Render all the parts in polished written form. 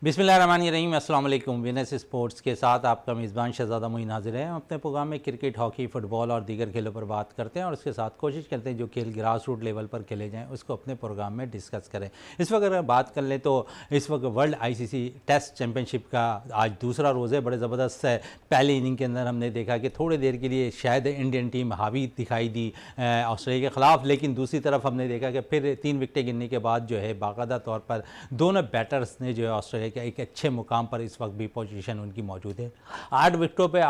बिस्मिल्लाहिर्रहमानिर्रहीम। अस्सलाम वालेकुम। विनस स्पोर्ट्स के साथ आपका मेज़बान शहज़ादा मोइन हाज़िर है। हम अपने प्रोग्राम में क्रिकेट, हॉकी, फ़ुटबॉल और दीगर खेलों पर बात करते हैं और उसके साथ कोशिश करते हैं जो खेल ग्रास रूट लेवल पर खेले जाएँ उसको अपने प्रोग्राम में डिस्कस करें। इस वक्त अगर बात कर लें तो इस वक्त वर्ल्ड ICC टेस्ट चैम्पियनशिप का आज दूसरा रोज़ है। बड़े ज़बरदस्त है। पहली इनिंग के अंदर हमने देखा कि थोड़ी देर के लिए शायद इंडियन टीम हावी दिखाई दी ऑस्ट्रेलिया के ख़िलाफ़, लेकिन दूसरी तरफ हमने देखा कि फिर 3 विकेटें गिरने के बाद जो है बाकायदा तौर पर दोनों बैटर्स ने जो है ऑस्ट्रेलिया के एक अच्छे मुकाम पर इस वक्त भी पोजीशन उनकी मौजूद है। 8 विकेटों पे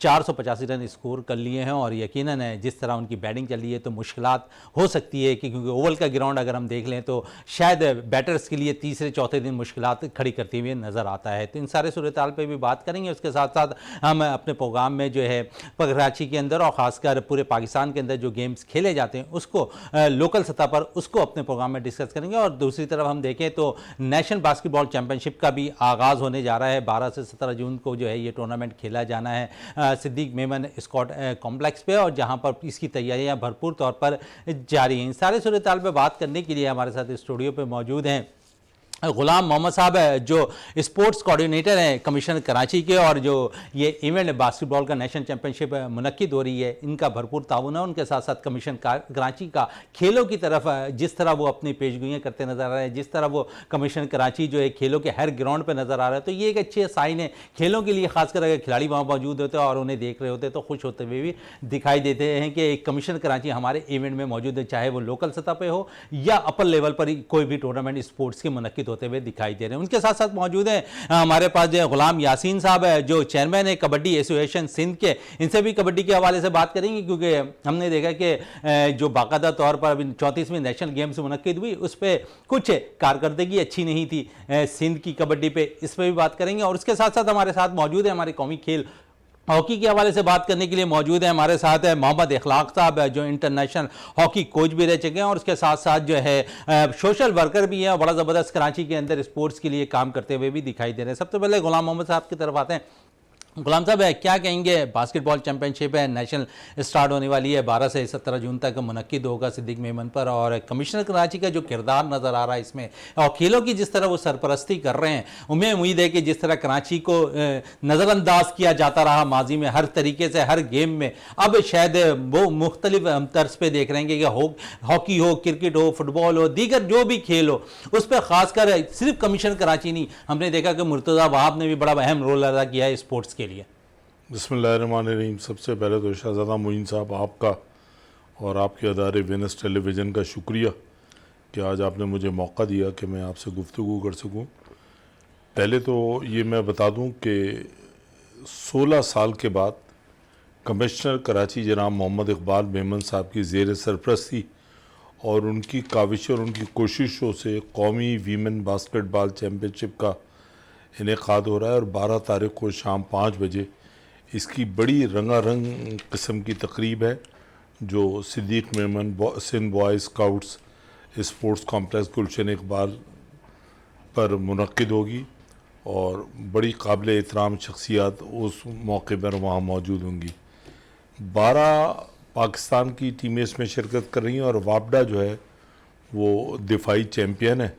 485 रन स्कोर कर लिए हैं और यकीनन है जिस तरह उनकी बैटिंग चल रही है तो मुश्किलात हो सकती है कि क्योंकि ओवल का ग्राउंड अगर हम देख लें तो शायद बैटर्स के लिए तीसरे चौथे दिन मुश्किलात खड़ी करते हुए नज़र आता है। तो इन सारे सूरत हाल पर भी बात करेंगे। उसके साथ साथ हम अपने प्रोग्राम में जो है कराची के अंदर और ख़ासकर पूरे पाकिस्तान के अंदर जो गेम्स खेले जाते हैं उसको लोकल सतह पर उसको अपने प्रोग्राम में डिस्कस करेंगे। और दूसरी तरफ हम देखें तो नेशनल बास्केटबॉल चैम्पियनशिप का भी आगाज़ होने जा रहा है। 12 से 17 जून को जो है ये टूर्नामेंट खेला जाना है सिद्दीक मेमन स्कॉट कॉम्प्लेक्स पे, और जहां पर इसकी तैयारियां भरपूर तौर पर जारी हैं। इन सारे सूरत हाल पे बात करने के लिए हमारे साथ स्टूडियो पे मौजूद हैं गुलाम मोहम्मद साहब है जो स्पोर्ट्स कोऑर्डिनेटर हैं कमिश्नर कराची के, और जो ये इवेंट बास्केटबॉल का नेशनल चैम्पियनशिप मुनक्किद हो रही है इनका भरपूर ताउन है। उनके साथ साथ कमीशन कराची का खेलों की तरफ जिस तरह वो अपनी पेशगोइयाँ करते नज़र आ रहे हैं, जिस तरह वो कमीशन कराची जो है खेलों के हर ग्राउंड पर नज़र आ रहा है, तो ये एक अच्छे साइन है खेलों के लिए। खासकर अगर खिलाड़ी वहाँ मौजूद होते हैं और उन्हें देख रहे होते तो खुश होते हुए भी दिखाई देते हैं कि एक कमीशन कराची हमारे इवेंट में मौजूद है, चाहे वो लोकल सतह पर हो या अपर लेवल पर कोई भी टूर्नामेंट स्पोर्ट्स के मुनक्किद होते हुए दिखाई दे रहे हैं। उनके साथ साथ मौजूद हैं हमारे पास जो गुलाम यासीन साहब है जो चेयरमैन है कबड्डी एसोसिएशन सिंध के। इनसे भी कबड्डी के हवाले से बात करेंगे क्योंकि हमने देखा कि जो बाकायदा तौर पर अभी 34वीं नेशनल गेम्स मुनक्किद हुई उस पर कुछ कारकर्दगी अच्छी नहीं थी सिंध की कबड्डी पे, इस पर भी बात करेंगे। और उसके साथ साथ हमारे साथ मौजूद है हमारे कौमी खेल हॉकी के हवाले से बात करने के लिए मौजूद है हमारे साथ है मोहम्मद इखलाक साहब जो इंटरनेशनल हॉकी कोच भी रह चुके हैं और उसके साथ साथ जो है सोशल वर्कर भी है, बड़ा ज़बरदस्त कराची के अंदर स्पोर्ट्स के लिए काम करते हुए भी दिखाई दे रहे हैं। सबसे पहले गुलाम मोहम्मद साहब की तरफ आते हैं। गुलाम साहब क्या कहेंगे, बास्केटबॉल चैंपियनशिप है नेशनल स्टार्ट होने वाली है, 12 से 17 जून तक मुनक्किद होगा सिद्दीक मेमन पर, और कमिश्नर कराची का जो किरदार नज़र आ रहा है इसमें और खेलों की जिस तरह वो सरपरस्ती कर रहे हैं, उम्मीद है कि जिस तरह कराची को नज़रअंदाज किया जाता रहा माजी में हर तरीके से हर गेम में, अब शायद वो मुख्तलिफ तर्ज पर देख रहे हैं कि हॉकी हो, क्रिकेट हो, फुटबॉल हो, दीगर जो भी खेल हो उस पर खासकर सिर्फ कमिश्नर कराची नहीं, हमने देखा कि मुर्तज़ा वहाब ने भी बड़ा अहम रोल अदा किया है स्पोर्ट्स के लिए। बिस्मिल्लाहिर्रहमानिर्रहीम। सबसे पहले तो शहज़ादा मोइन साहब आपका और आपके अदारे विनस टेलीविज़न का शुक्रिया कि आज आपने मुझे मौका दिया कि मैं आपसे गुफ्तगू कर सकूं। पहले तो ये मैं बता दूं कि 16 साल के बाद कमिश्नर कराची जनाब मोहम्मद इकबाल मेमन साहब की ज़ेर सरपरस्ती और उनकी काविश और उनकी कोशिशों से कौमी वीमेन बास्केटबॉल चैम्पियनशिप का इनेकाद हो रहा है और 12 तारीख को शाम 5 बजे इसकी बड़ी रंगारंग किस्म की तकरीब है जो Siddique Memon Sindh boy scouts sports complex Gulshan Iqbal पर मुनक्किद होगी और बड़ी काबिल एहतराम शख्सियात उस मौके पर वहाँ मौजूद होंगी। 12 पाकिस्तान की टीमें इसमें शिरकत कर रही हैं और वापडा जो है वो दिफाई चैम्पियन है।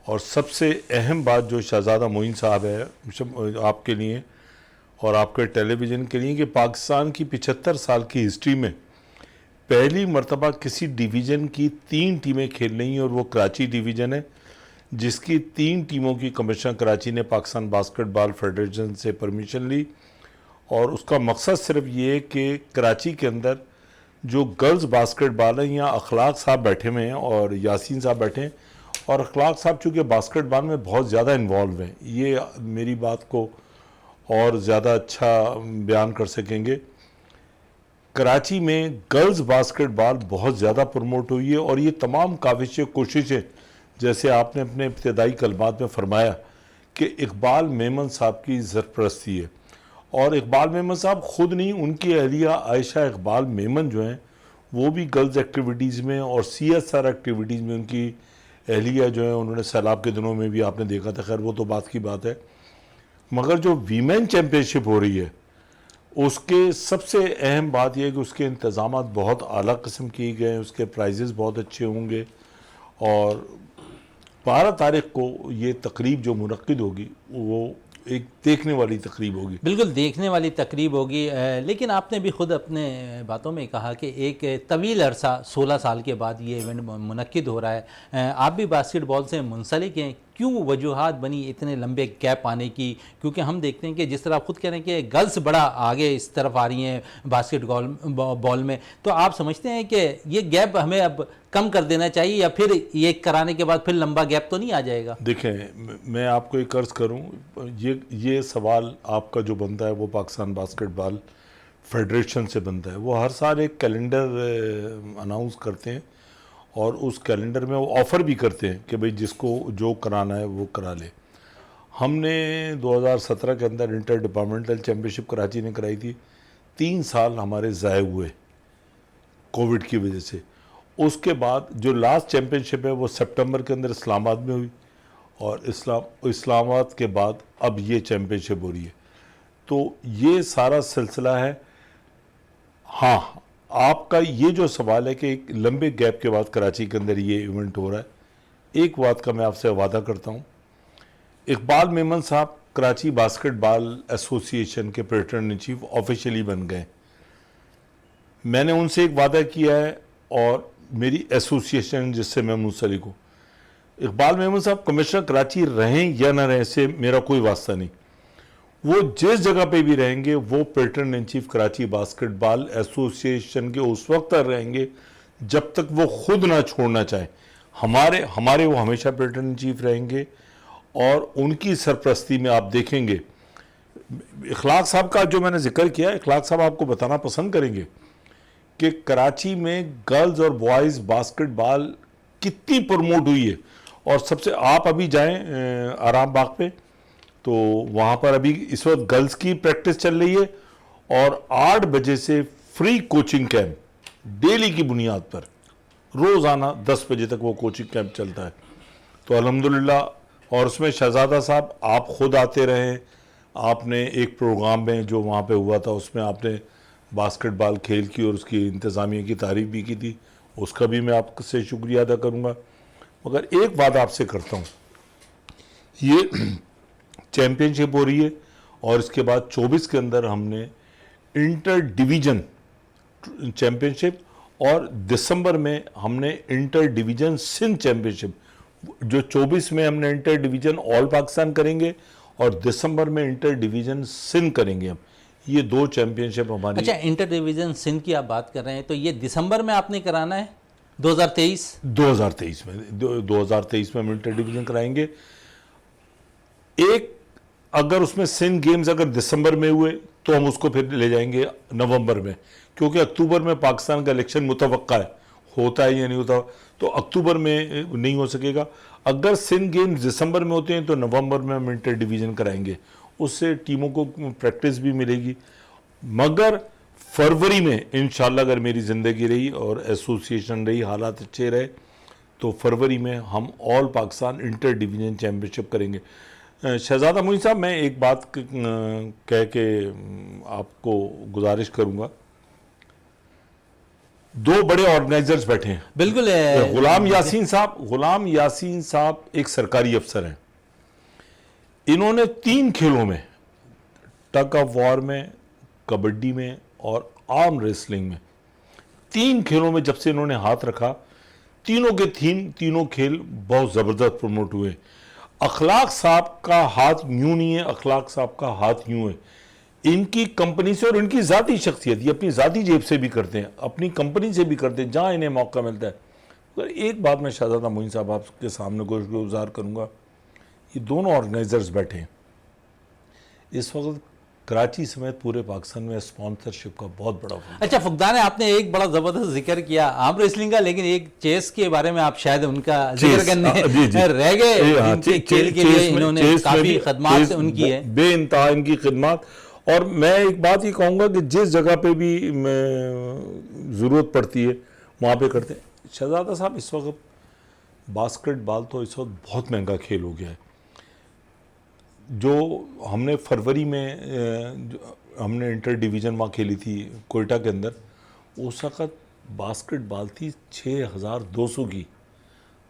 और सबसे अहम बात जो शहज़ादा मोइन साहब है आपके लिए और आपके टेलीविज़न के लिए कि पाकिस्तान की 75 साल की हिस्ट्री में पहली मर्तबा किसी डिवीज़न की 3 टीमें खेल रही हैं और वो कराची डिवीज़न है जिसकी 3 टीमों की कमिश्नर कराची ने पाकिस्तान बास्केटबॉल फेडरेशन से परमिशन ली। और उसका मकसद सिर्फ ये है कि कराची के अंदर जो गर्ल्स बास्केटबॉल हैं, यहाँ अखलाक साहब बैठे हुए हैं और यासीन साहब बैठे हैं, और अखलाक साहब चूँकि बास्केटबॉल में बहुत ज़्यादा इन्वॉल्व हैं, ये मेरी बात को और ज़्यादा अच्छा बयान कर सकेंगे। कराची में गर्ल्स बास्केटबॉल बहुत ज़्यादा प्रमोट हुई है और ये तमाम काविशें कोशिशें जैसे आपने अपने इब्तदाई कलमात में फरमाया कि इकबाल मेमन साहब की सरपरस्ती है। और इकबाल मेमन साहब ख़ुद नहीं, उनकी अहलिया आयशा इकबाल मेमन जो हैं वो भी गर्ल्स एक्टिविटीज़ में और CSR एक्टिविटीज़ में उनकी अहलिया जो है उन्होंने सैलाब के दिनों में भी आपने देखा था, खैर वो तो बात की बात है। मगर जो वीमेन चैम्पियनशिप हो रही है उसके सबसे अहम बात यह है कि उसके इंतज़ाम बहुत आला किस्म किए गए हैं, उसके प्राइजेज़ बहुत अच्छे होंगे और 12 तारीख को ये तकरीब जो मुनक्किद होगी वो एक देखने वाली तकरीब होगी। बिल्कुल देखने वाली तकरीब होगी। लेकिन आपने भी ख़ुद अपने बातों में कहा कि एक तवील अरसा 16 साल के बाद ये इवेंट मुनक्किद हो रहा है। आप भी बास्केटबॉल से मुंसलिक हैं, क्यों वजूहात बनी इतने लंबे गैप आने की? क्योंकि हम देखते हैं कि जिस तरह आप खुद कह रहे हैं कि गर्ल्स बड़ा आगे इस तरफ आ रही हैं बास्केटबॉल में, तो आप समझते हैं कि ये गैप हमें अब कम कर देना चाहिए या फिर ये कराने के बाद फिर लंबा गैप तो नहीं आ जाएगा? देखें, मैं आपको एक अर्ज़ करूं, ये सवाल आपका जो बनता है वो पाकिस्तान बास्केटबॉल फेडरेशन से बनता है। वो हर साल एक कैलेंडर अनाउंस करते हैं और उस कैलेंडर में वो ऑफ़र भी करते हैं कि भाई जिसको जो कराना है वो करा ले। हमने 2017 के अंदर इंटर डिपार्टमेंटल चैम्पियनशिप कराची ने कराई थी। 3 साल हमारे ज़ाय हुए कोविड की वजह से। उसके बाद जो लास्ट चैम्पियनशिप है वो सितंबर के अंदर इस्लामाबाद में हुई और इस्लामाबाद के बाद अब ये चैम्पियनशिप हो रही है। तो ये सारा सिलसिला है। हाँ, आपका ये जो सवाल है कि एक लंबे गैप के बाद कराची के अंदर ये इवेंट हो रहा है, एक बात का मैं आपसे वादा करता हूँ, इकबाल मेमन साहब कराची बास्केटबॉल एसोसिएशन के प्रेसिडेंट इन चीफ ऑफिशियली बन गए। मैंने उनसे एक वादा किया है और मेरी एसोसिएशन जिससे मैं मुंसलिक हूँ, इकबाल मेमन साहब कमिश्नर कराची रहें या ना रहें से मेरा कोई वास्ता नहीं। वो जिस जगह पे भी रहेंगे वो president in chief Karachi basketball association के उस वक्त तक रहेंगे जब तक वो खुद ना छोड़ना चाहे। हमारे वो हमेशा प्रेसिडेंट इन चीफ रहेंगे और उनकी सरपरस्ती में आप देखेंगे। इखलाक साहब का जो मैंने जिक्र किया, इखलाक साहब आपको बताना पसंद करेंगे कि कराची में गर्ल्स और बॉयज़ बास्केटबॉल कितनी प्रमोट हुई है। और सबसे, आप अभी जाएं आराम बाग पे तो वहाँ पर अभी इस वक्त गर्ल्स की प्रैक्टिस चल रही है और 8 बजे से फ्री कोचिंग कैंप डेली की बुनियाद पर रोज़ाना 10 बजे तक वो कोचिंग कैंप चलता है। तो अल्हम्दुलिल्लाह, और उसमें शहजादा साहब आप खुद आते रहे। आपने एक प्रोग्राम में जो वहाँ पे हुआ था उसमें आपने बास्केटबॉल खेल की और उसकी इंतज़ामिया की तारीफ भी की थी, उसका भी मैं आपसे शुक्रिया अदा करूँगा। मगर एक बात आपसे करता हूँ, ये चैम्पियनशिप हो रही है और इसके बाद 24 के अंदर हमने इंटर डिवीज़न चैम्पियनशिप और दिसंबर में हमने इंटर डिवीज़न सिंध चैम्पियनशिप, जो 24 में हमने इंटर डिवीज़न ऑल पाकिस्तान करेंगे और दिसंबर में इंटर डिवीज़न सिंध करेंगे हम। ये 2 चैम्पियनशिप हमारी। अच्छा, इंटर डिवीज़न सिंध की आप बात कर रहे हैं तो ये दिसंबर में आपने कराना है 2023 में 2023 में हम इंटर डिवीज़न कराएंगे। एक, अगर उसमें सिंध गेम्स अगर दिसंबर में हुए तो हम उसको फिर ले जाएंगे नवंबर में, क्योंकि अक्टूबर में पाकिस्तान का इलेक्शन मुतवक्का है, होता है या नहीं होता, तो अक्टूबर में नहीं हो सकेगा। अगर सिंध गेम्स दिसंबर में होते हैं तो नवंबर में हम इंटर डिवीज़न कराएंगे, उससे टीमों को प्रैक्टिस भी मिलेगी। मगर फरवरी में इंशाल्लाह अगर मेरी ज़िंदगी रही और एसोसिएशन रही, हालात अच्छे रहे, तो फरवरी में हम all Pakistan inter division championship करेंगे। शहजादा मोइन साहब, मैं एक बात कह के आपको गुजारिश करूंगा। 2 बड़े ऑर्गेनाइजर्स बैठे हैं। बिल्कुल। गुलाम यासीन साहब एक सरकारी अफसर हैं। इन्होंने 3 खेलों में, टग ऑफ वॉर में, कबड्डी में और आर्म रेसलिंग में, 3 खेलों में जब से इन्होंने हाथ रखा, तीनों खेल बहुत ज़बरदस्त प्रमोट हुए। अखलाक साहब का हाथ यूं नहीं है, अखलाक साहब का हाथ यूं है। इनकी कंपनी से और इनकी ज़ाती शख्सियत, ये अपनी ज़ाती जेब से भी करते हैं, अपनी कंपनी से भी करते हैं जहाँ इन्हें मौका मिलता है। तो एक बात मैं शहजादा मोइन साहब आपके सामने गुज़ार करूँगा, ये दोनों ऑर्गेनाइजर्स बैठे हैं इस वक्त कराची समेत पूरे पाकिस्तान में स्पॉन्सरशिप का बहुत बड़ा। अच्छा फुकदान, आपने एक बड़ा ज़बरदस्त जिक्र किया आर्म रेसलिंग का, लेकिन एक चेस के बारे में आप शायद उनका जिक्र करने रह गए। खेल के लिए इन्होंने काफ़ी खदमात उनकी है, बेइंतहा इनकी खिदमत। और मैं एक बात ये कहूँगा कि जिस जगह पे भी ज़रूरत पड़ती है वहाँ पे करते हैं। शहजादा साहब, इस वक्त बास्केटबॉल तो इस वक्त बहुत महंगा खेल हो गया है। जो हमने फरवरी में हमने इंटर डिवीज़न वहाँ खेली थी कोयटा के अंदर, उस वक़्त बास्केटबॉल थी 6200 की।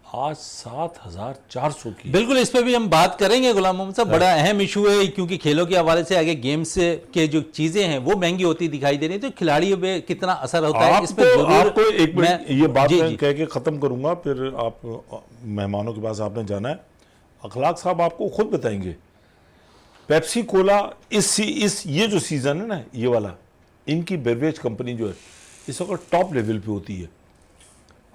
आज 7,400 की। बिल्कुल, इस पे भी हम बात करेंगे गुलाम मोहम्मद साहब। बड़ा अहम इशू है क्योंकि खेलों के हवाले से आगे गेम्स के जो चीजें हैं वो महंगी होती दिखाई दे रही है, तो खिलाड़ियों पे कितना असर होता है इस पे जरूर। आपको एक मिनट ये बात जी, मैं जी। कह के ख़त्म करूंगा, फिर आप मेहमानों के पास आपने जाना है। अखलाक साहब आपको खुद बताएंगे, पेप्सी कोला इस ये जो सीज़न है ना, ये वाला, इनकी बेवरेज कंपनी जो है इस वक्त टॉप लेवल पे होती है।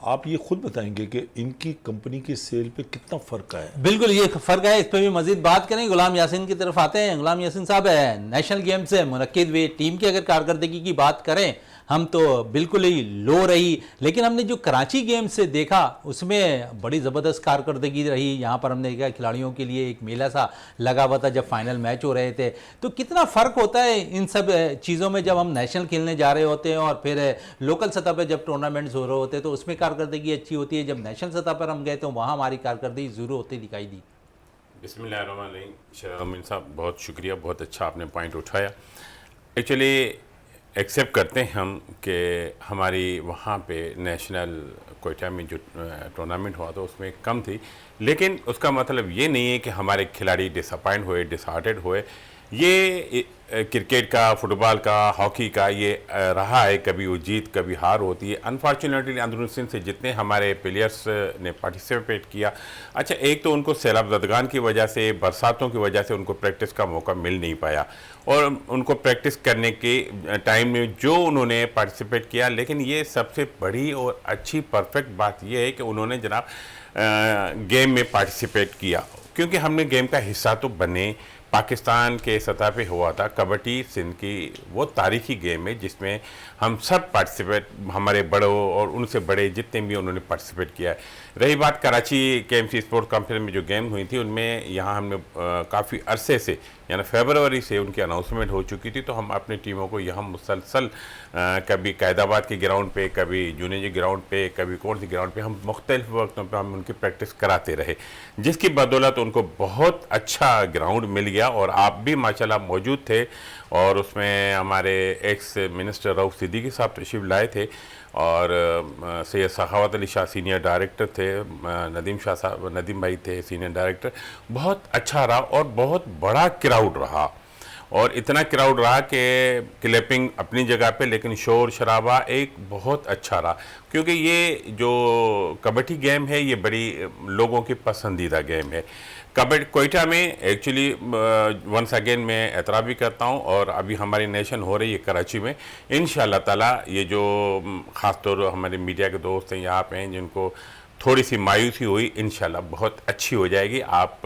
आप ये खुद बताएंगे कि इनकी कंपनी के सेल पे कितना फ़र्क आया है। बिल्कुल, ये फर्क है, इस पर भी मजीद बात करें। गुलाम यासीन की तरफ आते हैं। गुलाम यासीन साहब, नेशनल गेम्स से मुनक्किद हुए टीम की अगर कारकर्दगी की बात करें हम तो बिल्कुल ही लो रही, लेकिन हमने जो कराची गेम्स से देखा उसमें बड़ी ज़बरदस्त कारकर्दगी रही। यहाँ पर हमने देखा खिलाड़ियों के लिए एक मेला सा लगा हुआ था जब फाइनल मैच हो रहे थे। तो कितना फ़र्क होता है इन सब चीज़ों में जब हम नेशनल खेलने जा रहे होते हैं और फिर लोकल सतह पर जब टूर्नामेंट्स हो रहे होते हैं तो उसमें कारकर्दगी अच्छी होती है। जब नेशनल सतह पर हम गए तो वहाँ हमारी कारकर्दगी ज़रूर होती दिखाई दी। बिस्मिल्लाहिर्रहमानिर्रहीम। शहजाद साहब, बहुत शुक्रिया, बहुत अच्छा आपने पॉइंट उठाया। एक्चुअली एक्सेप्ट करते हैं हम कि हमारी वहाँ पे नेशनल कोयटा में जो टूर्नामेंट हुआ था उसमें कम थी, लेकिन उसका मतलब ये नहीं है कि हमारे खिलाड़ी डिसअपॉइंट हुए, डिसहार्टेड हुए। ये क्रिकेट का, फुटबॉल का, हॉकी का ये रहा है, कभी वो जीत कभी हार होती है। अनफॉर्चुनेटली अंदरून सिंध से जितने हमारे प्लेयर्स ने पार्टिसिपेट किया, अच्छा एक तो उनको सैलाब ज़दगान की वजह से, बरसातों की वजह से उनको प्रैक्टिस का मौका मिल नहीं पाया, और उनको प्रैक्टिस करने के टाइम में जो उन्होंने पार्टिसिपेट किया। लेकिन ये सबसे बड़ी और अच्छी परफेक्ट बात ये है कि उन्होंने जनाब गेम में पार्टिसिपेट किया, क्योंकि हमने गेम का हिस्सा तो बने। पाकिस्तान के सतह पे हुआ था कबड्डी सिंध की वो तारीखी गेम है जिसमें हम सब पार्टिसिपेट, हमारे बड़ों और उनसे बड़े जितने भी उन्होंने पार्टिसिपेट किया है। रही बात कराची KMC स्पोर्ट्स कॉम्प्लेक्स में जो गेम हुई थी उनमें यहाँ हमने काफ़ी अरसे से, यानी फरवरी से उनकी अनाउंसमेंट हो चुकी थी, तो हम अपनी टीमों को यहाँ मुसलसल कभी कैदाबाद के ग्राउंड पे, कभी जूनेजी ग्राउंड पे, कभी कौन सी ग्राउंड पे, हम मुख्तलिफ वक्तों पे हम उनकी प्रैक्टिस कराते रहे, जिसकी बदौलत उनको बहुत अच्छा ग्राउंड मिल गया। और आप भी माशाल्लाह मौजूद थे, और उसमें हमारे एक्स मिनिस्टर रऊफ सिद्दीकी साहब तशरीफ लाए थे, और सैयद सखावत अली शाह सीनियर डायरेक्टर थे, नदीम भाई थे सीनियर डायरेक्टर। बहुत अच्छा रहा और बहुत बड़ा क्राउड रहा, और इतना क्राउड रहा कि क्लैपिंग अपनी जगह पे, लेकिन शोर शराबा एक बहुत अच्छा रहा, क्योंकि ये जो कबड्डी गेम है ये बड़ी लोगों की पसंदीदा गेम है। कबड्डी कोयटा में एक्चुअली वंस अगेन मैं एतराफ़ भी करता हूँ, और अभी हमारी नेशन हो रही है कराची में। इंशाअल्लाह ताला ये जो ख़ास तौर हमारे मीडिया के दोस्त हैं यहाँ पे हैं जिनको थोड़ी सी मायूसी हुई, इंशाल्लाह बहुत अच्छी हो जाएगी। आप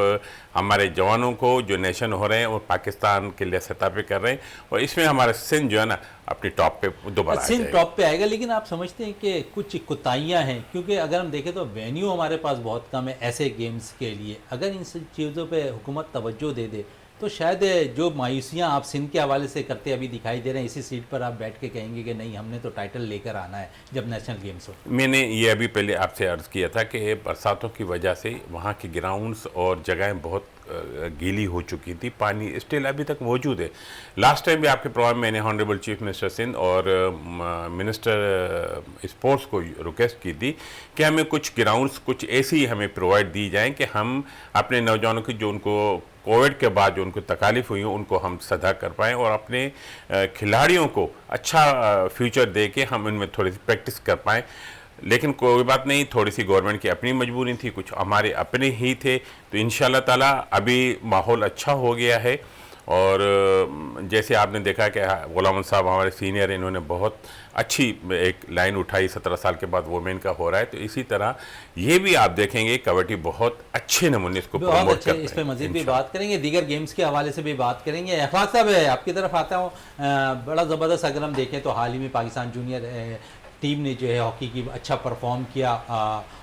हमारे जवानों को जो नेशन हो रहे हैं वो पाकिस्तान के लिए सतह पे कर रहे हैं, और इसमें हमारा सिंध जो है ना अपनी टॉप पे दोबारा सिंध टॉप पे आएगा। लेकिन आप समझते हैं कि कुछ कोताहियाँ हैं, क्योंकि अगर हम देखें तो वेन्यू हमारे पास बहुत कम है ऐसे गेम्स के लिए। अगर इन सब चीज़ों पे हुकूमत तवज्जो दे दे तो शायद जो मायूसियाँ आप सिंध के हवाले से करते अभी दिखाई दे रहे हैं, इसी सीट पर आप बैठ के कहेंगे कि नहीं हमने तो टाइटल लेकर आना है जब नेशनल गेम्स हो। मैंने ये अभी पहले आपसे अर्ज़ किया था कि बरसातों की वजह से वहाँ के ग्राउंड्स और जगहें बहुत गीली हो चुकी थी, पानी स्टिल अभी तक मौजूद है। लास्ट टाइम भी आपके प्रोग्राम में मैंने हॉनरेबल चीफ मिनिस्टर सिंध और मिनिस्टर स्पोर्ट्स को रिक्वेस्ट की थी कि हमें कुछ ग्राउंड्स कुछ ऐसी हमें प्रोवाइड दी जाएं कि हम अपने नौजवानों की जो उनको कोविड के बाद जो उनको तकालीफ हुई उनको हम सदा कर पाएँ, और अपने खिलाड़ियों को अच्छा फ्यूचर दे के हम इनमें थोड़ी सी प्रैक्टिस कर पाएँ। लेकिन कोई बात नहीं, थोड़ी सी गवर्नमेंट की अपनी मजबूरी थी, कुछ हमारे अपने ही थे, तो इंशाल्लाह ताला अभी माहौल अच्छा हो गया है। और जैसे आपने देखा कि गुलाम साहब हमारे सीनियर, इन्होंने बहुत अच्छी एक लाइन उठाई, 17 साल के बाद वोमेन का हो रहा है, तो इसी तरह ये भी आप देखेंगे कबड्डी बहुत अच्छे नमूने इसको प्रमोट करते हैं। इस पर मजीद भी बात करेंगे, दीगर गेम्स के हवाले से भी बात करेंगे। अखलाक साहब आपकी तरफ आता हूँ, बड़ा ज़बरदस्त अगर हम देखें तो हाल ही में पाकिस्तान जूनियर टीम ने जो है हॉकी की अच्छा परफॉर्म किया,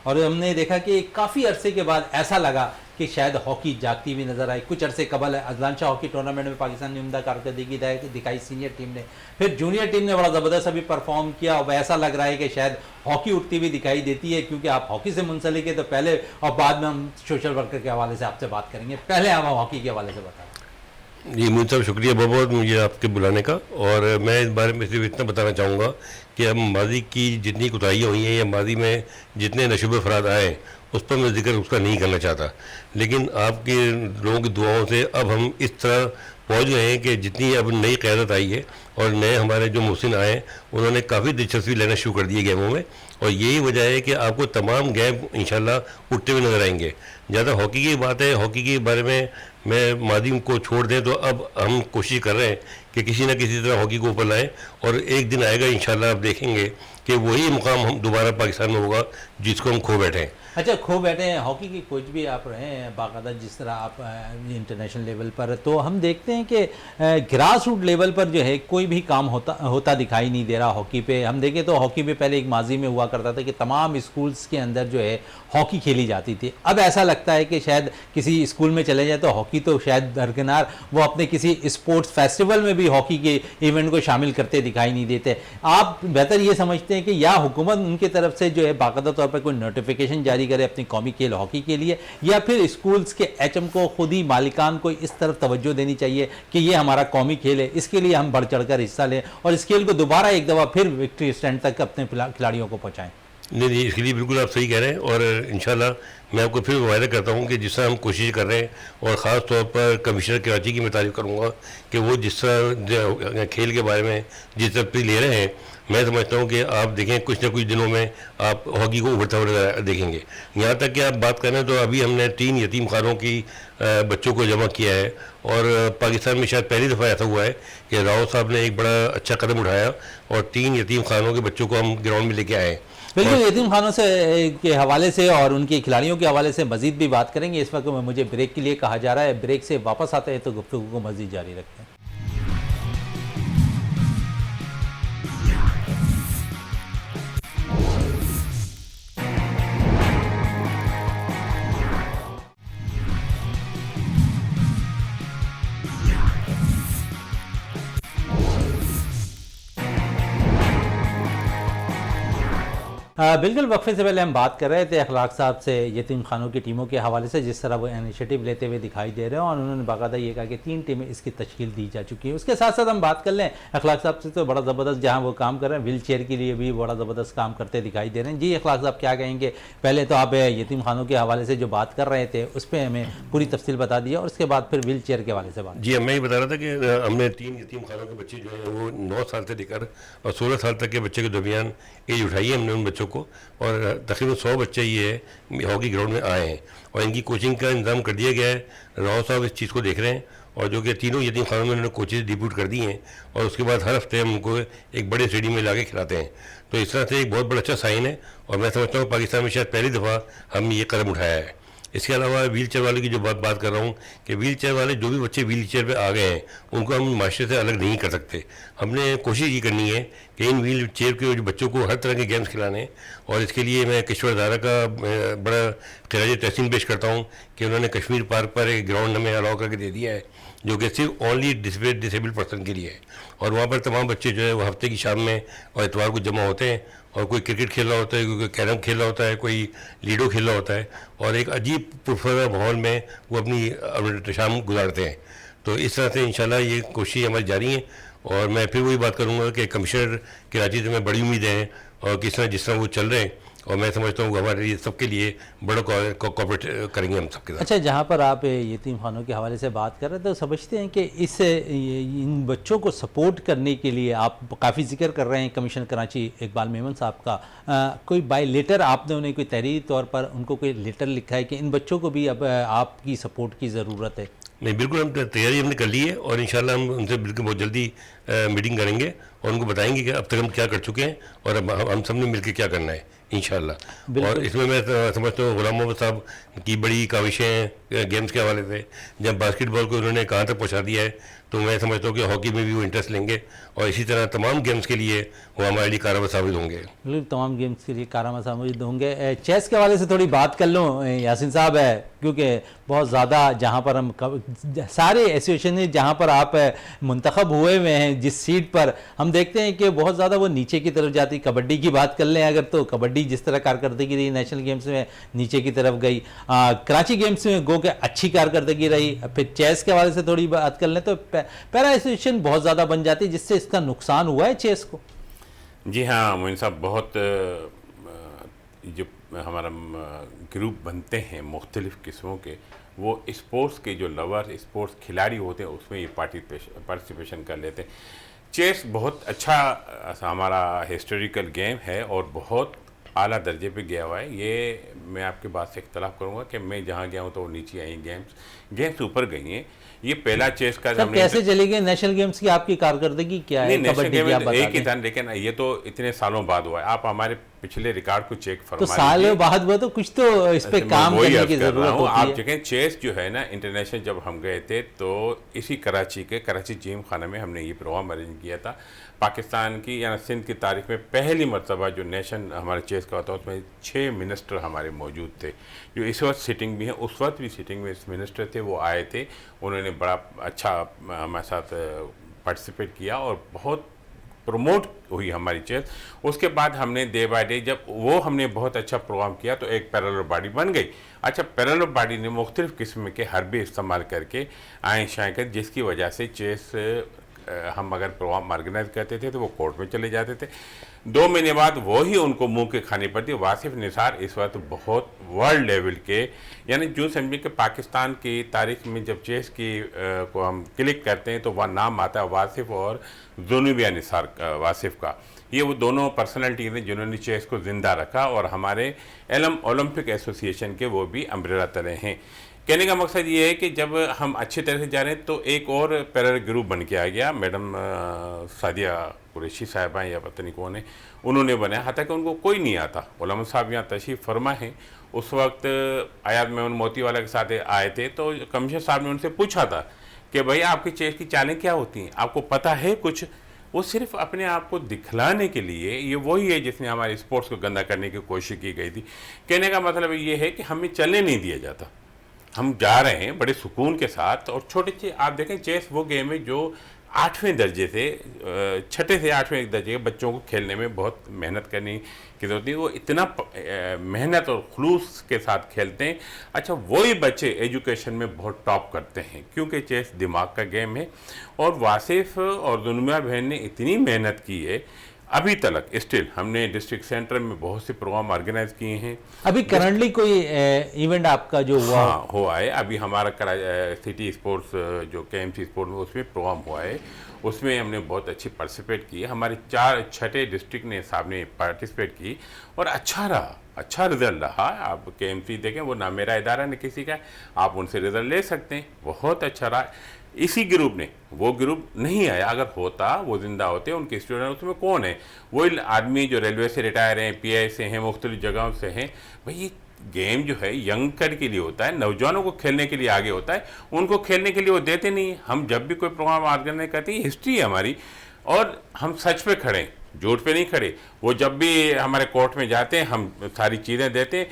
और हमने देखा कि काफ़ी अरसे के बाद ऐसा लगा कि शायद हॉकी जागती हुई नज़र आई। कुछ अरसे कबल अजलान शाह हॉकी टूर्नामेंट में पाकिस्तान ने उम्दा कारकर्दगी दिखाई सीनियर टीम ने, फिर जूनियर टीम ने बड़ा ज़बरदस्त अभी परफॉर्म किया, और ऐसा लग रहा है कि शायद हॉकी उठती हुई दिखाई देती है। क्योंकि आप हॉकी से मुंसलिक है तो पहले, और बाद में हम सोशल वर्कर के हवाले से आपसे बात करेंगे, पहले हम हॉकी के हवाले से बताएं। जी मोहित साहब, शुक्रिया बहुत बहुत मुझे आपके बुलाने का। और मैं इस बारे में सिर्फ इतना बताना चाहूँगा कि हम माजी की जितनी कोताहियाँ हुई हैं या माजी में जितने नशुब अफराद आए उस पर मैं जिक्र उसका नहीं करना चाहता, लेकिन आपके लोगों की दुआओं से अब हम इस तरह पहुँच गए हैं कि जितनी अब नई क़यादत आई है और नए हमारे जो मुहसिन आए उन्होंने काफ़ी दिलचस्पी लेना शुरू कर दी है गेमों में। और यही वजह है कि आपको तमाम गेम इंशाल्लाह उठते हुए नजर आएंगे। ज़्यादा हॉकी की बात है, हॉकी के बारे में मैं माध्यम को छोड़ दें तो अब हम कोशिश कर रहे हैं कि किसी न किसी तरह हॉकी को ऊपर लाएं और एक दिन आएगा इंशाल्लाह आप देखेंगे कि वही मुकाम हम दोबारा पाकिस्तान में होगा जिसको हम खो बैठे हैं। अच्छा, खो बैठे हैं। हॉकी की कोच भी आप रहे हैं बाकायदा, जिस तरह आप इंटरनेशनल लेवल पर, तो हम देखते हैं कि ग्रास रूट लेवल पर जो है कोई भी काम होता दिखाई नहीं दे रहा हॉकी पे। हम देखें तो हॉकी पे पहले एक माजी में हुआ करता था कि तमाम स्कूल्स के अंदर जो है हॉकी खेली जाती थी। अब ऐसा लगता है कि शायद किसी स्कूल में चले जाए तो हॉकी तो शायद दरकिनार, वो अपने किसी स्पोर्ट्स फेस्टिवल में भी हॉकी के इवेंट को शामिल करते दिखाई नहीं देते। आप बेहतर ये समझते हैं कि या हुकूमत उनकी तरफ से जो है बाकायदा तौर पर कोई नोटिफिकेशन जारी करे अपनी कौमी खेल हॉकी के लिए, या फिर स्कूल्स के एचएम को खुद ही मालिकान को इस तरफ तवज्जो देनी चाहिए कि ये हमारा कौमी खेल है, इसके लिए हम बढ़ चढ़कर हिस्सा लें और इस खेल को दोबारा एक दफ़ा फिर विक्ट्री स्टैंड तक अपने खिलाड़ियों को पहुँचाएँ? नहीं, इसके लिए बिल्कुल आप सही कह रहे हैं। और इंशाल्लाह मैं आपको फिर वायदा करता हूँ कि जिस तरह हम कोशिश कर रहे हैं, और ख़ास तौर पर कमिश्नर कराची की मैं तारीफ़ करूँगा कि वो जिस तरह खेल के बारे में जिस तरह ले रहे हैं, मैं समझता हूँ कि आप देखें कुछ न कुछ दिनों में आप हॉकी को उभरता हुआ देखेंगे। यहाँ तक कि आप बात करें तो अभी हमने 3 यतीम खानों की बच्चों को जमा किया है और पाकिस्तान में शायद पहली दफ़ा ऐसा हुआ है कि राव साहब ने एक बड़ा अच्छा कदम उठाया और 3 यतीम खानों के बच्चों को हम ग्राउंड में लेके आए। बिल्कुल, यतीम खानों से के हवाले से और उनके खिलाड़ियों के हवाले से मजीद भी बात करेंगे। इस वक्त मुझे ब्रेक के लिए कहा जा रहा है, ब्रेक से वापस आते हैं तो गुफ्तगू को मजीद जारी रखते हैं। बिल्कुल, वक्फे से पहले हम बात कर रहे थे अखलाक साहब से यतीम खानों की टीमों के हवाले से, जिस तरह वो इनिशिएटिव लेते हुए दिखाई दे रहे हैं, और उन्होंने बाकायदा ये कहा कि 3 टीमें इसकी तश्कील दी जा चुकी है। उसके साथ साथ हम बात कर लें अखलाक साहब से, तो बड़ा ज़बरदस्त जहाँ वो काम कर रहे हैं व्हील चेयर के लिए भी बड़ा ज़बरदस्त काम करते दिखाई दे रहे हैं। जी अखलाक साहब, क्या कहेंगे? पहले तो आप यतीम खानों के हवाले से जो बात कर रहे थे उस पर हमें पूरी तफसील बता दिया और उसके बाद फिर व्हील चेयर के हवाले से बात। जी, मैं ये बता रहा था कि हमने 3 यतीम खानों के बच्चे जो हैं वो 9 साल से लेकर और 16 साल तक के बच्चे के दरमियान एज उठाई है हमने उन बच्चों को, और तकरीबन 100 बच्चे ये हॉकी ग्राउंड में आए हैं और इनकी कोचिंग का इंतजाम कर दिया गया है। राव साहब इस चीज़ को देख रहे हैं और जो कि तीनों यतीम खानों में उन्होंने कोचेज डिप्यूट कर दी हैं और उसके बाद हर हफ्ते हम उनको एक बड़े स्टेडियम में ला के खिलाते हैं। तो इस तरह से एक बहुत बड़ा अच्छा साइन है और मैं समझता हूँ पाकिस्तान में शायद पहली दफ़ा हम ये कदम उठाया है। इसके अलावा व्हील चेयर वाले की जो बात कर रहा हूँ कि व्हील चेयर वाले जो भी बच्चे व्हील चेयर पे आ गए हैं उनको हम माशरे से अलग नहीं कर सकते। हमने कोशिश ये करनी है कि इन व्हील चेयर के जो बच्चों को हर तरह के गेम्स खिलाने, और इसके लिए मैं किश्वर दारा का बड़ा खराज तहसीन पेश करता हूँ कि उन्होंने कश्मीर पार्क पर एक ग्राउंड हमें अलाउ करके दे दिया है जो कि सिर्फ ओनली डिसेबल्ड पर्सन के लिए है, और वहाँ पर तमाम बच्चे जो है वो हफ्ते की शाम में और इतवार को जमा होते हैं और कोई क्रिकेट खेल रहा होता है, कोई कैरम खेल रहा होता है, कोई लीडो खेल रहा होता है और एक अजीब पुरफरा माहौल में वो अपनी शाम गुजारते हैं। तो इस तरह से इंशाल्लाह ये कोशिश हमारी जारी है और मैं फिर वही बात करूँगा कि कमिश्नर कराची से मैं बड़ी उम्मीदें हैं और जिस तरह वो चल रहे हैं और मैं समझता हूँ हमारे लिए सबके लिए बड़ा कोऑपरेट करेंगे हम सबके साथ। अच्छा, जहाँ पर आप यतीम खानों के हवाले से बात कर रहे थे तो समझते हैं कि इन बच्चों को सपोर्ट करने के लिए आप काफ़ी जिक्र कर रहे हैं कमिश्नर कराची इकबाल मेमन साहब का, कोई बाय लेटर आपने उन्हें कोई तहरीरी तौर पर उनको कोई लेटर लिखा है कि इन बच्चों को भी अब आपकी सपोर्ट की ज़रूरत है? नहीं, बिल्कुल हम तैयारी हमने कर ली है और इंशाल्लाह हम उनसे बिल्कुल बहुत जल्दी मीटिंग करेंगे और उनको बताएंगे कि अब तक हम क्या कर चुके हैं और अब हम सब ने मिलकर क्या करना है इंशाल्लाह। और इसमें मैं समझता हूँ गुलाम मोहम्मद साहब की बड़ी काविशें हैं गेम्स के हवाले से। जब बास्केटबॉल को उन्होंने कहाँ तक पहुँचा दिया है तो मैं समझता हूँ कि हॉकी में भी वो इंटरेस्ट लेंगे और इसी तरह तमाम गेम्स के लिए वो हमारे लिए कारगर साबित होंगे। बिल्कुल, तमाम गेम्स के लिए कारगर साबित होंगे। चेस के हवाले से थोड़ी बात कर लूँ यासिन साहब, है क्योंकि बहुत ज़्यादा जहाँ पर हम सारे एसोसिएशन हैं जहाँ पर आप मुंतखब हुए हुए हैं, जिस सीट पर हम देखते हैं कि बहुत ज़्यादा वो नीचे की तरफ जाती। कबड्डी की बात कर लें अगर, तो कबड्डी जिस तरह कारकर्दगी रही नेशनल गेम्स में नीचे की तरफ गई, कराची गेम्स में गो के अच्छी कारकर्दगी रही। फिर चेस के हवाले से थोड़ी बात कर लें तो पैरा एसोसिएशन बहुत ज़्यादा बन जाती, जिससे इसका नुकसान हुआ है चेस को। जी हाँ मोइन साहब, बहुत जो हमारा ग्रुप बनते हैं मुख्तलिफ़ किस्मों के, वो स्पोर्ट्स के जो लवर स्पोर्ट्स खिलाड़ी होते हैं उसमें ये पार्टिसिपेशन कर लेते हैं। चेस बहुत अच्छा हमारा हिस्टोरिकल गेम है और बहुत आला दर्जे पे गया हुआ है। ये मैं आपकी बात से इख्तलाफ करूँगा कि मैं जहाँ गया हूँ तो वो नीचे आई गेम्स ऊपर गई हैं। ये पहला चेस का सब कैसे चली गई नेशनल गेम्स की, आपकी कारकर्दगी क्या है? नेशनल गेम एक ही था, लेकिन ये तो इतने सालों बाद हुआ है। आप हमारे पिछले रिकॉर्ड को चेक तो सालों बाद हुआ तो कुछ तो इस पे काम करने की जरूरत होती है। आप देखें चेस जो है ना, इंटरनेशनल जब हम गए थे तो इसी कराची जिम खाना में हमने ये प्रोग्राम अरेंज किया था। पाकिस्तान की या सिंध की तारीख में पहली मरतबा जो नेशन हमारे चेस का होता है उसमें 6 मिनिस्टर हमारे मौजूद थे, जो इस वक्त सिटिंग भी हैं। उस वक्त भी सिटिंग में इस मिनिस्टर थे, वो आए थे, उन्होंने बड़ा अच्छा हमारे साथ पार्टिसिपेट किया और बहुत प्रमोट हुई हमारी चेस। उसके बाद हमने डे बाय डे जब वो हमने बहुत अच्छा प्रोग्राम किया तो एक पैरेलल बॉडी बन गई। अच्छा, पैरेलल बॉडी ने मुख्तलिफ़ किस्म के हरबे इस्तेमाल करके आए शाएँ कर, जिसकी वजह से चेस हम अगर प्रोग्राम ऑर्गेनाइज करते थे तो वो कोर्ट में चले जाते थे। 2 महीने बाद वो ही उनको मुंह के खानी पड़ती। वासिफ निसार इस वक्त बहुत वर्ल्ड लेवल के, यानी जो समझिए कि पाकिस्तान की तारीख में जब चेस की को हम क्लिक करते हैं तो वह नाम आता है वासिफ और जुनूबिया निसार वासिफ का। ये वो दोनों पर्सनैलिटी ने जिन्होंने चेस को ज़िंदा रखा और हमारे ओलंपिक एसोसिएशन के वो भी अम्ब्रेला तले हैं। कहने का मकसद ये है कि जब हम अच्छी तरह से जा रहे हैं तो एक और पैरेलल ग्रुप बन के आ गया। मैडम सादिया कुरैशी साहिबा या पता नहीं कौन है, उन्होंने बनाया, हालांकि उनको कोई नहीं आता। उलमा साहब यहाँ तशरीफ़ फरमा हैं। उस वक्त आयात मेमन मोतीवाला के साथ आए थे तो कमिश्नर साहब ने उनसे पूछा था कि भाई आपकी चेस की चालें क्या होती हैं, आपको पता है कुछ? वो सिर्फ अपने आप को दिखलाने के लिए, ये वही है जिसने हमारे स्पोर्ट्स को गंदा करने की कोशिश की गई थी। कहने का मतलब ये है कि हमें चलने नहीं दिया जाता। हम जा रहे हैं बड़े सुकून के साथ। और छोटे से आप देखें चेस वो गेम है जो 8वें दर्जे से, छठे से 8वें दर्जे के बच्चों को खेलने में बहुत मेहनत करने की ज़रूरत है। वो इतना मेहनत और खुलूस के साथ खेलते हैं। अच्छा, वही बच्चे एजुकेशन में बहुत टॉप करते हैं क्योंकि चेस दिमाग का गेम है। और वासिफ और दुनिया बहन ने इतनी मेहनत की है, अभी तक स्टिल हमने डिस्ट्रिक्ट सेंटर में बहुत से प्रोग्राम ऑर्गेनाइज किए हैं। अभी करंटली कोई इवेंट आपका जो हुआ? हाँ, हुआ है। अभी हमारा सिटी स्पोर्ट्स जो KMC स्पोर्ट में उसमें प्रोग्राम हुआ है, उसमें हमने बहुत अच्छी पार्टिसिपेट की है। हमारे 4 डिस्ट्रिक्ट ने साहब ने पार्टिसिपेट की और अच्छा रहा, अच्छा रिजल्ट रहा। आप KMC देखें, वो ना मेरा इदारा न किसी का, आप उनसे रिजल्ट ले सकते हैं, बहुत अच्छा रहा। इसी ग्रुप ने, वो ग्रुप नहीं आया, अगर होता वो जिंदा होते, उनके स्टूडेंट उसमें कौन है? वही आदमी जो रेलवे से रिटायर हैं, PI से हैं, मुख्तलिफ जगहों से हैं। भाई ये गेम जो है यंगकर के लिए होता है, नौजवानों को खेलने के लिए आगे होता है, उनको खेलने के लिए वो देते नहीं है। हम जब भी कोई प्रोग्राम ऑर्गेनाइज करते हैं, हिस्ट्री है हमारी और हम सच पे खड़े हैं, झूठ पे नहीं खड़े। वो जब भी हमारे कोर्ट में जाते हैं हम सारी चीज़ें देते हैं,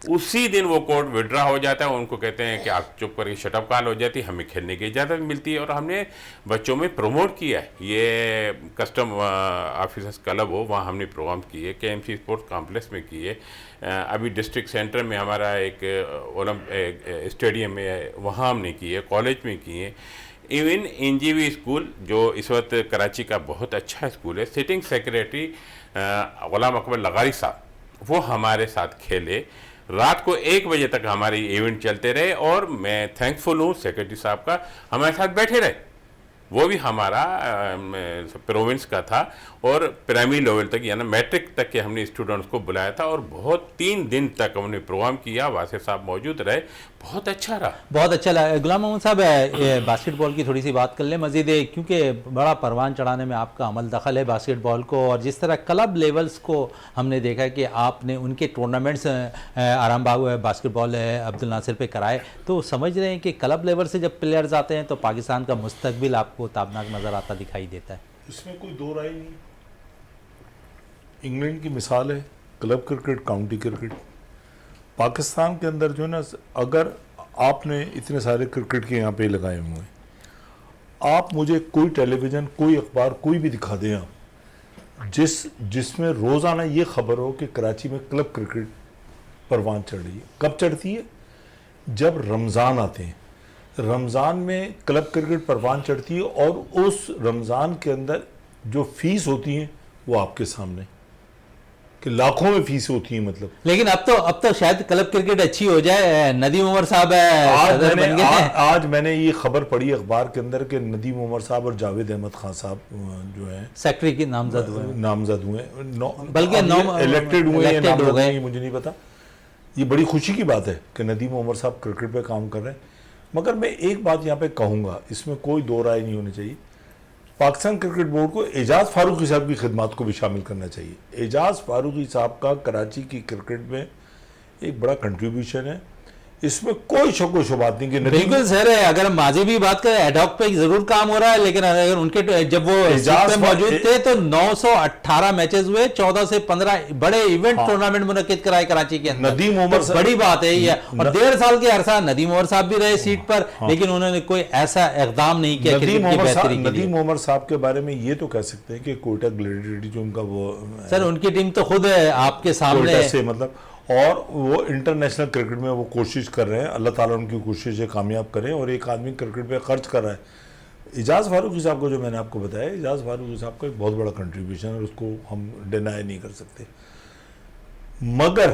उसी दिन वो कोर्ट विड्रा हो जाता है। उनको कहते हैं कि आप चुप करके शटअप कॉल हो जाती है, हमें खेलने की इजाज़त मिलती है। और हमने बच्चों में प्रमोट किया है। ये कस्टम ऑफिसर्स क्लब हो, वहाँ हमने प्रोग्राम किए, KMC स्पोर्ट्स कॉम्प्लेक्स में किए। अभी डिस्ट्रिक्ट सेंटर में हमारा एक स्टेडियम में, वहाँ हमने किए, कॉलेज में किए। इवन NGV स्कूल जो इस वक्त कराची का बहुत अच्छा स्कूल है, सिटिंग सेक्रेटरी गुलाम अकबर लगारी साहब वो हमारे साथ खेले। रात को 1 बजे तक हमारे इवेंट चलते रहे और मैं थैंकफुल हूँ सेक्रेटरी साहब का, हमारे साथ बैठे रहे। वो भी हमारा प्रोविंस का था और प्राइमरी लेवल तक यानी मैट्रिक तक के हमने स्टूडेंट्स को बुलाया था और बहुत 3 दिन तक हमने प्रोग्राम किया। वासिफ साहब मौजूद रहे, बहुत अच्छा रहा, बहुत अच्छा लगा। गुलाम मोहम्मद साहब, बास्केटबॉल की थोड़ी सी बात कर लें मज़ीद, क्योंकि बड़ा परवान चढ़ाने में आपका अमल दखल है बास्केटबॉल को, और जिस तरह क्लब लेवल्स को हमने देखा कि आपने उनके टूर्नामेंट्स आरामबाग बास्केटबॉल अब्दुल नासिर पे कराए, तो समझ रहे हैं कि क्लब लेवल से जब प्लेयर्स आते हैं तो पाकिस्तान का मुस्तकबिल आपको ताबनाक नज़र आता दिखाई देता है? इसमें कोई दो राय नहीं। इंग्लैंड की मिसाल है, club cricket, county cricket. Pakistan के अंदर जो है ना, अगर आपने इतने सारे क्रिकेट के यहाँ पे लगाए हुए हैं, आप मुझे कोई टेलीविज़न, कोई अखबार, कोई भी दिखा दें आप, जिसमें रोज़ाना ये खबर हो कि कराची में क्लब क्रिकेट परवान चढ़ रही है। कब चढ़ती है? जब रमज़ान आते हैं, रमज़ान में क्लब क्रिकेट परवान चढ़ती है, और उस रमज़ान के अंदर जो फीस होती है वो आपके सामने, कि लाखों में फीस होती है। मतलब लेकिन अब तो शायद क्लब क्रिकेट अच्छी हो जाए। नदीम उमर साहब सदर बन गए हैं। आज मैंने ये खबर पढ़ी अखबार के अंदर कि नदीम उमर साहब और जावेद अहमद खान साहब जो हैं सेक्रेटरी की नामजद हुए, बल्कि इलेक्टेड हुए या नामजद हो गए, हुए, मुझे नहीं पता। ये बड़ी खुशी की बात है कि नदीम उमर साहब क्रिकेट पे काम कर रहे हैं। मगर मैं एक बात यहाँ पे कहूँगा, इसमें कोई दो राय नहीं होनी चाहिए, पाकिस्तान क्रिकेट बोर्ड को एजाज फारूकी साहब की खिदमत को भी शामिल करना चाहिए। एजाज फारूकी साहब का कराची की क्रिकेट में एक बड़ा कंट्रीब्यूशन है, इसमें कोई शक व शुबात नहीं कि बिल्कुल सर। अगर हम माजी भी बात करें, एडॉक पे जरूर काम हो रहा है, लेकिन अगर उनके जब वो सीट पे मौजूद थे तो 918 मैचेस हुए, 14 से 15 बड़े इवेंट टूर्नामेंट मुनक्किद कराए कराची के अंदर। नदीम उमर तो बड़ी बात है ये। और 1.5 साल के अरसा नदीम उमर साहब भी रहे सीट पर, लेकिन उन्होंने कोई ऐसा इकदाम नहीं किया क्रिकेट की बेहतरी के लिए। नदीम उमर साहब के बारे में ये तो कह सकते हैं कि कोयटा ग्लैडिएटर जो उनका वो सर, उनकी टीम तो खुद है आपके सामने से, मतलब, और वो इंटरनेशनल क्रिकेट में वो कोशिश कर रहे हैं। अल्लाह ताला उनकी कोशिशें कामयाब करें। और एक आदमी क्रिकेट पे खर्च कर रहा है। एजाज फारूकी साहब को जो मैंने आपको बताया, एजाज फारूकी साहब का एक बहुत बड़ा कंट्रीब्यूशन है, उसको हम डिनाई नहीं कर सकते। मगर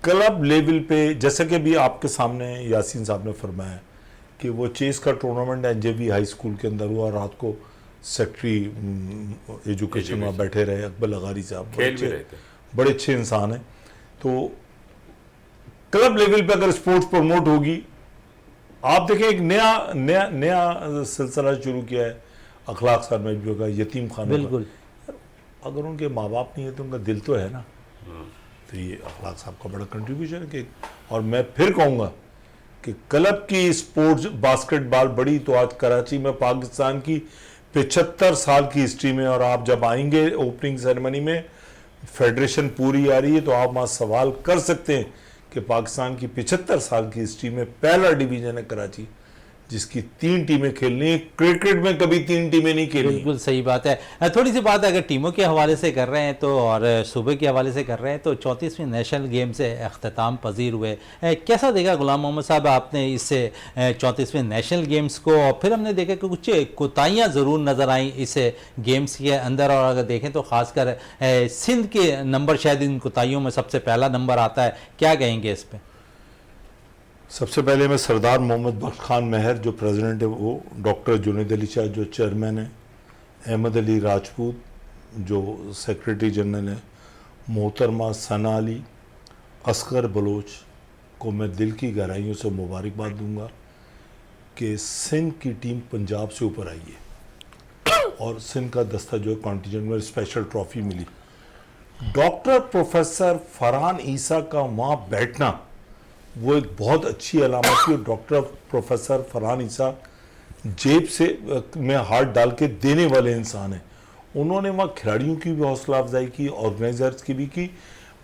क्लब लेवल पे, जैसे कि भी आपके सामने यासीन साहब ने फरमाया कि वो चेस का टूर्नामेंट एनजेबी हाई स्कूल के अंदर हुआ, रात को सेक्रेटरी एजुकेशन में बैठे रहे अकबर लगारी साहब, बड़े अच्छे इंसान हैं। तो क्लब लेवल पे अगर स्पोर्ट्स प्रमोट होगी, आप देखें एक नया सिलसिला शुरू किया है अखलाक सरमजबी का, यतीम खाने का। बिल्कुल। अगर उनके माँ बाप नहीं है तो उनका दिल तो है ना। तो ये अखलाक साहब का बड़ा कंट्रीब्यूशन है कि, और मैं फिर कहूँगा कि क्लब की स्पोर्ट्स बास्केटबॉल बड़ी, तो आज कराची में पाकिस्तान की 75 साल की हिस्ट्री में, और आप जब आएंगे ओपनिंग सेरेमनी में फेडरेशन पूरी आ रही है, तो आप वहाँ सवाल कर सकते हैं कि पाकिस्तान की 75 साल की हिस्ट्री में पहला डिवीज़न है कराची जिसकी 3 टीमें खेलनी है। क्रिकेट में कभी 3 टीमें नहीं खेली। बिल्कुल सही बात है। थोड़ी सी बात अगर टीमों के हवाले से कर रहे हैं तो, और सूबे के हवाले से कर रहे हैं तो, 34वीं नेशनल गेम से अख्ताम पजीर हुए। कैसा देखा गुलाम मोहम्मद साहब आपने इससे 34वीं नेशनल गेम्स को? और फिर हमने देखा कि कुछ कोताहियाँ ज़रूर नज़र आई इस गेम्स के अंदर, और अगर देखें तो ख़ासकर सिंध के नंबर शायद इन कोताहियों में सबसे पहला नंबर आता है। क्या कहेंगे इस पर? सबसे पहले मैं सरदार मोहम्मद बख्श खान महर जो प्रेसिडेंट है वो, डॉक्टर जुनैद अली शाह जो चेयरमैन है, अहमद अली राजपूत जो सेक्रेटरी जनरल है, मोहतरमा सना अली, असगर बलोच को मैं दिल की गहराइयों से मुबारकबाद दूंगा कि सिंध की टीम पंजाब से ऊपर आई है और सिंध का दस्ता जो है कॉन्टिजेंट में स्पेशल ट्रॉफी मिली। डॉक्टर प्रोफेसर फरहान ईसा का वहाँ बैठना वो एक बहुत अच्छी अलामत थी। और डॉक्टर प्रोफेसर फरहान ईसा जेब से में हाथ डाल के देने वाले इंसान हैं। उन्होंने वहाँ खिलाड़ियों की भी हौसला अफजाई की, ऑर्गेनाइजर्स की भी की,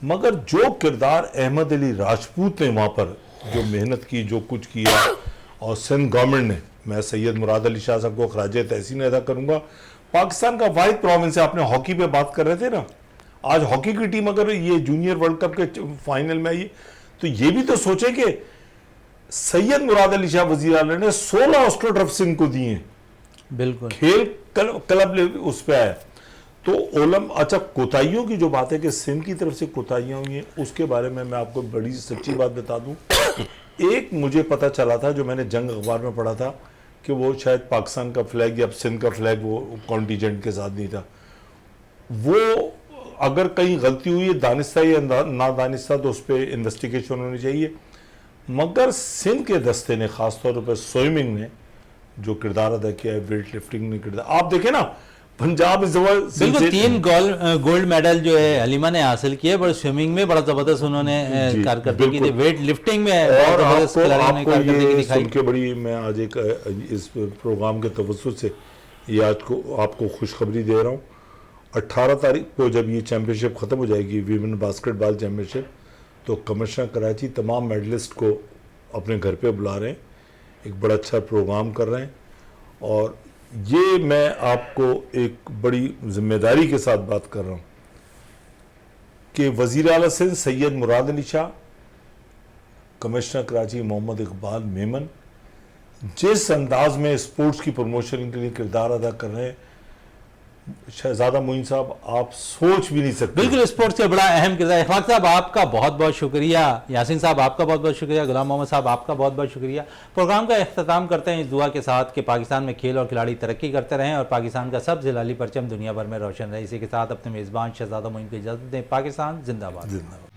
मगर जो किरदार अहमद अली राजपूत ने वहाँ पर जो मेहनत की, जो कुछ किया, और सिंध गवर्नमेंट ने, मैं सैयद मुराद अली शाह साहब को खराजे तहसीन अदा करूँगा। पाकिस्तान का वाहिद प्रोविंस है, आपने हॉकी पे बात कर रहे थे ना, आज हॉकी की टीम अगर ये जूनियर वर्ल्ड कप के फाइनल में आई तो ये भी तो सोचे कि सैयद मुराद अली शाह वजीर आला ने 16 ऑस्ट्रोटर्फ सिंह को दिए। बिल्कुल। खेल क्लब उस पे आया तो अच्छा, कोताहियों की जो बात है कि सिंध की तरफ से कोताहियां हुई हैं, उसके बारे में मैं आपको बड़ी सच्ची बात बता दूं। एक मुझे पता चला था जो मैंने जंग अखबार में पढ़ा था कि वो शायद पाकिस्तान का फ्लैग या सिंध का फ्लैग वो कॉन्टीजेंट के साथ नहीं था। वो अगर कहीं गलती हुई है, दानिस्ता या नादानिस्ता, तो उस पर इन्वेस्टिगेशन होनी चाहिए। मगर सिंध के दस्ते ने खासतौर पर स्विमिंग ने जो किरदार अदा किया है, वेट लिफ्टिंग ने किरदार, आप देखें ना, पंजाब इस बिल्कुल 3 गोल्ड मेडल जो है हलीमा ने हासिल किए, बड़े स्विमिंग में बड़ा जबरदस्त उन्होंने कारकर्दगी की थी, वेट लिफ्टिंग में और आपको ये सुन के बड़ी, मैं आज एक इस प्रोग्राम के तवज्जुह से ये आज को आपको खुशखबरी दे रहा हूँ। 18 तारीख को जब ये चैम्पियनशिप ख़त्म हो जाएगी, वीमेन बास्केटबॉल चैम्पियनशिप, तो कमिश्नर कराची तमाम मेडलिस्ट को अपने घर पे बुला रहे हैं, एक बड़ा अच्छा प्रोग्राम कर रहे हैं। और ये मैं आपको एक बड़ी जिम्मेदारी के साथ बात कर रहा हूँ कि वज़ीर आला सिंध सैयद मुराद अली शाह, कमिश्नर कराची मोहम्मद इकबाल मेमन जिस अंदाज में स्पोर्ट्स की प्रमोशन के लिए किरदार अदा कर रहे हैं, शहजादा मोइन साहब आप सोच भी नहीं सकते। बिल्कुल, स्पोर्ट्स का बड़ा अहम किरदार। इखलाक साहब आपका बहुत बहुत शुक्रिया, यासीन साहब आपका बहुत बहुत शुक्रिया, गुलाम मोहम्मद साहब आपका बहुत बहुत शुक्रिया। प्रोग्राम का अख्ताम करते हैं इस दुआ के साथ कि पाकिस्तान में खेल और खिलाड़ी तरक्की करते रहें और पाकिस्तान का सब जिलाली परचम दुनिया भर में रोशन रहे। इसी के साथ अपने मेज़बान शहजादा मोइन को इजाज़त दें। पाकिस्तान जिंदाबाद।